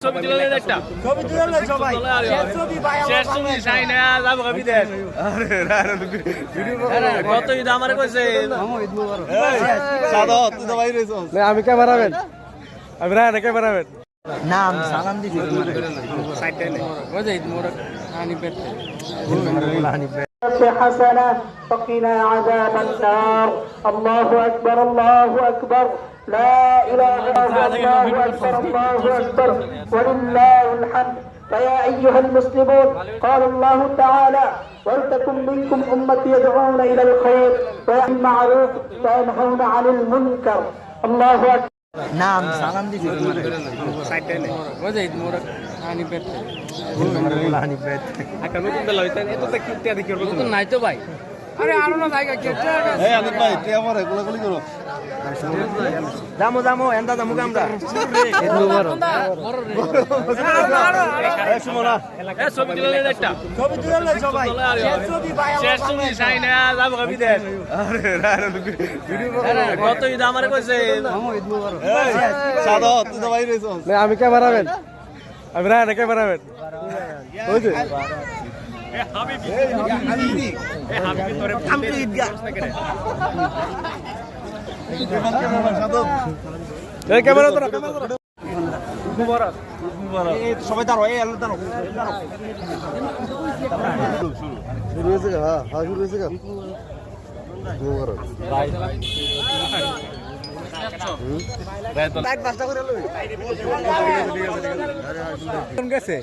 ছবি তুলে নেন একটা ছবি তুলে নেন সবাই শেষ ছবি চাই না যাবো বিদেশ কত ঈদ আমার কইছে সাদত তুই তো বাইরে রইছস আমি ক্যামেরাম্যান আমি রায়ন ক্যামেরাম্যান নাম সালাম দিছি সাইডে নে ওই যে ঈদ মোবারক হানি পেতে حسنة وقنا عذاب النار الله أكبر الله أكبر لا إله إلا الله أكبر الله أكبر ولله الحمد فيا أيها المسلمون قال الله تعالى ولتكن منكم أمة يدعون إلى الخير ويأمرون بالمعروف وينهون عن المنكر الله أكبر নাম সালাম দিছি সাইডে নে ওই যে ঈদ মোবারক হানি পেতে হানিফেদ একটা নতুন বেলা হইছে এত তো কি ইত্যাদি কি নতুন নাই তো ভাই আরে আরো না জায়গা কেটে এই আনন্দ ভাই তুই আমার গুলাগুলি করো যামো যামো এন্দা যামু আমরা ঈদ মুবারক এই সুমনা এ ছবি তুলে নেন একটা ছবি তুলে নেন সবাই শেষ ছবি চাই না যাবো বিদেশ কত ঈদ আমার কইছে এই সাদত তুই তো বাইরে রইছস আমি ক্যামেরাম্যান আমি রায়ন ক্যামেরাম্যান ওই যে হাবিবি তোরে আমি ঈদগাহ সাদত এই ক্যামেরা তো মুবারক সবাই দাঁড়াও এই আলো দাঁড়াও শুরু হয়েছে গা হ্যাঁ শুরু হয়েছে গা মুবারক লাইট বাস্তা করে লই গেছে